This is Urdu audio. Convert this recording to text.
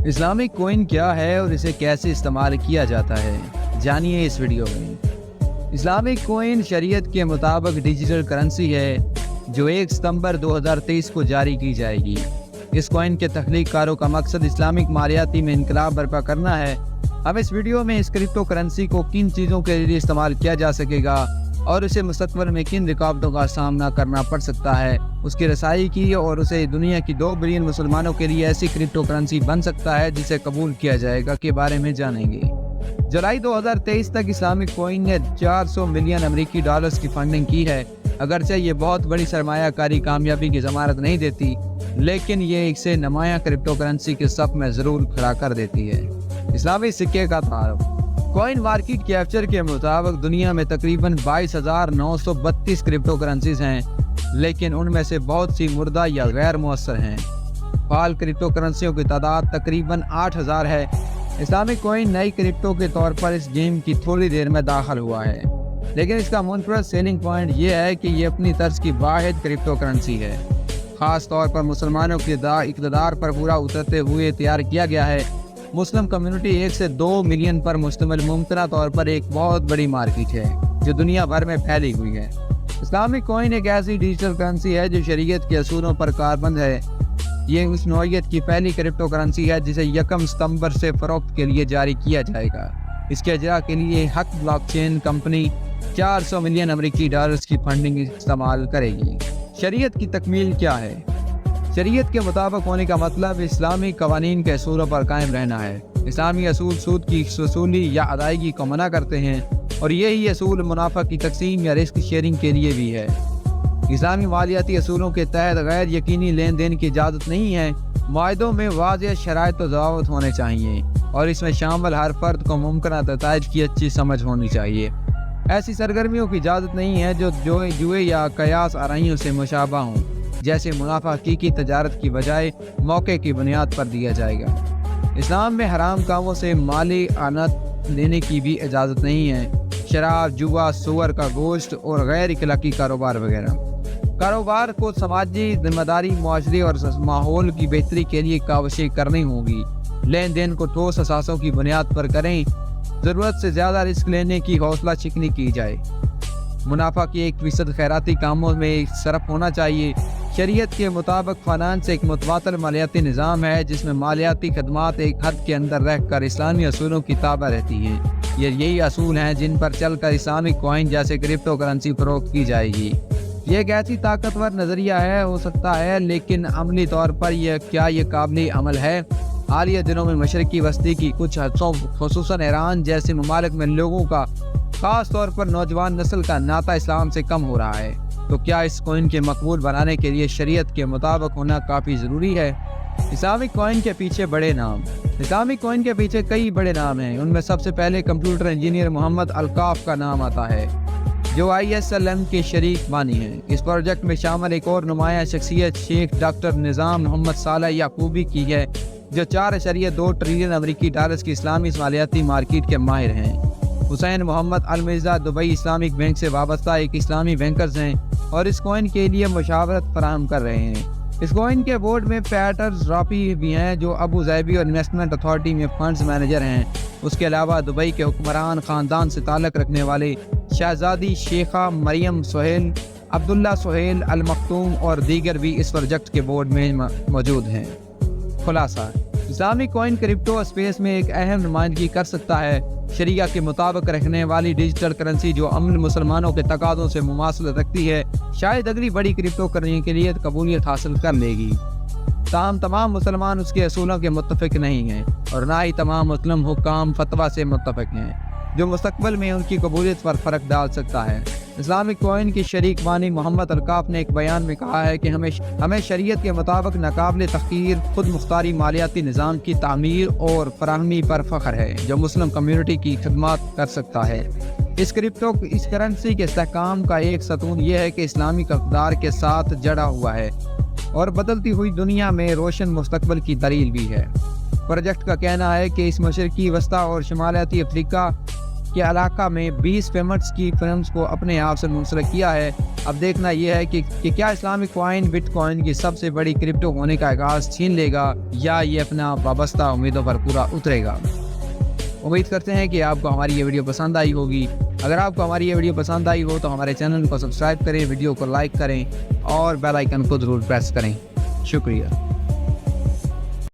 اسلامک کوئن کیا ہے اور اسے کیسے استعمال کیا جاتا ہے، جانیے اس ویڈیو میں۔ اسلامک کوئن شریعت کے مطابق ڈیجیٹل کرنسی ہے جو 1 ستمبر 2023 کو جاری کی جائے گی۔ اس کوئن کے تخلیق کاروں کا مقصد اسلامک مالیاتی میں انقلاب برپا کرنا ہے۔ اب اس ویڈیو میں اس کرپٹو کرنسی کو کن چیزوں کے لیے استعمال کیا جا سکے گا اور اسے مستقبل میں کن رکاوٹوں کا سامنا کرنا پڑ سکتا ہے، اس کی رسائی کی اور اسے دنیا کی 2 بلین مسلمانوں کے لیے ایسی کرپٹو کرنسی بن سکتا ہے جسے قبول کیا جائے گا کے بارے میں جانیں گے۔ جولائی 2023 تک اسلامک کوئن نے 400 ملین امریکی ڈالرز کی فنڈنگ کی ہے۔ اگرچہ یہ بہت بڑی سرمایہ کاری کامیابی کی ضمانت نہیں دیتی، لیکن یہ اسے نمایاں کرپٹو کرنسی کے صف میں ضرور کھڑا کر دیتی ہے۔ اسلامی سکے کا تعارف۔ کوئن مارکیٹ کیپچر کے مطابق دنیا میں تقریباً 22,932 کرپٹو کرنسیز ہیں، لیکن ان میں سے بہت سی مردہ یا غیر مؤثر ہیں۔ فعال کرپٹو کرنسیوں کی تعداد تقریباً 8,000 ہے۔ اسلامک کوئن نئی کرپٹو کے طور پر اس گیم کی تھوڑی دیر میں داخل ہوا ہے، لیکن اس کا منفرد سیلنگ پوائنٹ یہ ہے کہ یہ اپنی طرز کی واحد کرپٹو کرنسی ہے۔ خاص طور پر مسلمانوں کے اقتدار پر پورا اترتے ہوئے تیار کیا گیا ہے۔ مسلم کمیونٹی 1 سے 2 ملین پر مشتمل ممکنہ طور پر ایک بہت بڑی مارکیٹ ہے جو دنیا بھر میں پھیلی ہوئی ہے۔ اسلامک کوئن ایک ایسی ڈیجیٹل کرنسی ہے جو شریعت کے اصولوں پر کاربند ہے۔ یہ اس نوعیت کی پہلی کرپٹو کرنسی ہے جسے 1 ستمبر سے فروخت کے لیے جاری کیا جائے گا۔ اس کے اجرا کے لیے حق بلاک چین کمپنی 400 ملین امریکی ڈالرز کی فنڈنگ استعمال کرے گی۔ شریعت کی تکمیل کیا ہے؟ شریعت کے مطابق ہونے کا مطلب اسلامی قوانین کے اصولوں پر قائم رہنا ہے۔ اسلامی اصول سود کی وصولی یا ادائیگی کو منع کرتے ہیں، اور یہی اصول منافع کی تقسیم یا رسک شیئرنگ کے لیے بھی ہے۔ اسلامی مالیاتی اصولوں کے تحت غیر یقینی لین دین کی اجازت نہیں ہے۔ معاہدوں میں واضح شرائط و ضوابط ہونے چاہیے، اور اس میں شامل ہر فرد کو ممکنہ نتائج کی اچھی سمجھ ہونی چاہیے۔ ایسی سرگرمیوں کی اجازت نہیں ہے جو جوئے یا قیاس آرائیوں سے مشابہ ہوں، جیسے منافع حقیقی تجارت کی بجائے موقع کی بنیاد پر دیا جائے گا۔ اسلام میں حرام کاموں سے مالی اعانت لینے کی بھی اجازت نہیں ہے، شراب، جوا، سور کا گوشت اور غیر اخلاقی کاروبار وغیرہ۔ کاروبار کو سماجی ذمہ داری، معاشرے اور ماحول کی بہتری کے لیے کاوشیں کرنی ہوں گی۔ لین دین کو ٹھوس اثاثوں کی بنیاد پر کریں، ضرورت سے زیادہ رسک لینے کی حوصلہ شکنی کی جائے۔ منافع کی 1% خیراتی کاموں میں صرف ہونا چاہیے۔ شریعت کے مطابق فائنانس ایک متواتر مالیاتی نظام ہے جس میں مالیاتی خدمات ایک حد کے اندر رہ کر اسلامی اصولوں کی تابع رہتی ہیں۔ یہی اصول ہیں جن پر چل کر اسلامک کوئن جیسے کرپٹو کرنسی فروخت کی جائے گی۔ یہ ایک ایسی طاقتور نظریہ ہو سکتا ہے، لیکن عملی طور پر یہ قابل عمل ہے؟ حالیہ دنوں میں مشرقی وسطی کی کچھ حصوں خصوصاً ایران جیسے ممالک میں لوگوں کا، خاص طور پر نوجوان نسل کا ناطہ اسلام سے کم ہو رہا ہے۔ تو کیا اس کوئن کے مقبول بنانے کے لیے شریعت کے مطابق ہونا کافی ضروری ہے؟ اسلامک کوئن کے پیچھے بڑے نام۔ اسلامک کوئن کے پیچھے کئی بڑے نام ہیں۔ ان میں سب سے پہلے کمپیوٹر انجینئر محمد القاف کا نام آتا ہے، جو ISLM کے شریک بانی ہیں۔ اس پروجیکٹ میں شامل ایک اور نمایاں شخصیت شیخ ڈاکٹر نظام محمد صالح یعقوبی کی ہے، جو 4.2 ٹریلین امریکی ڈالرز کی اسلامی مالیاتی مارکیٹ کے ماہر ہیں۔ حسین محمد المرزا دبئی اسلامک بینک سے وابستہ ایک اسلامی بینکرز ہیں اور اس کوئن کے لیے مشاورت فراہم کر رہے ہیں۔ اس کوئن کے بورڈ میں پیٹرز رافی بھی ہیں، جو ابو ظبی اور انویسٹمنٹ اتھارٹی میں فنڈز مینیجر ہیں۔ اس کے علاوہ دبئی کے حکمران خاندان سے تعلق رکھنے والے شہزادی شیخہ مریم سہیل، عبداللہ سہیل المختوم اور دیگر بھی اس پروجیکٹ کے بورڈ میں موجود ہیں۔ خلاصہ: اسلامک کوئن کرپٹو اسپیس میں ایک اہم نمائندگی کر سکتا ہے۔ شریعہ کے مطابق رکھنے والی ڈیجیٹل کرنسی جو عمل مسلمانوں کے تقاضوں سے مماثلت رکھتی ہے، شاید اگلی بڑی کرپٹو کرنے کے لیے قبولیت حاصل کر لے گی۔ تاہم تمام مسلمان اس کے اصولوں کے متفق نہیں ہیں، اور نہ ہی تمام مسلم حکام فتویٰ سے متفق ہیں، جو مستقبل میں ان کی قبولیت پر فرق ڈال سکتا ہے۔ اسلامک کوئن کی شریک بانی محمد القاف نے ایک بیان میں کہا ہے کہ ہمیں شریعت کے مطابق ناقابل تغیر خود مختاری مالیاتی نظام کی تعمیر اور فراہمی پر فخر ہے، جو مسلم کمیونٹی کی خدمات کر سکتا ہے۔ اس کرنسی کے استحکام کا ایک ستون یہ ہے کہ اسلامی اقدار کے ساتھ جڑا ہوا ہے اور بدلتی ہوئی دنیا میں روشن مستقبل کی دلیل بھی ہے۔ پروجیکٹ کا کہنا ہے کہ اس مشرقی وسطی اور شمالیاتی افریقہ کے علاقہ میں 20 پیمنٹس کی فرمز کو اپنے آپ سے منسلک کیا ہے۔ اب دیکھنا یہ ہے کہ کیا اسلامک کوائن بٹ کوائن کی سب سے بڑی کرپٹو ہونے کا اعزاز چھین لے گا یا یہ اپنا وابستہ امیدوں پر پورا اترے گا۔ امید کرتے ہیں کہ آپ کو ہماری یہ ویڈیو پسند آئی ہوگی۔ اگر آپ کو ہماری یہ ویڈیو پسند آئی ہو تو ہمارے چینل کو سبسکرائب کریں، ویڈیو کو لائک کریں اور بیل آئیکن کو ضرور پریس کریں۔ شکریہ۔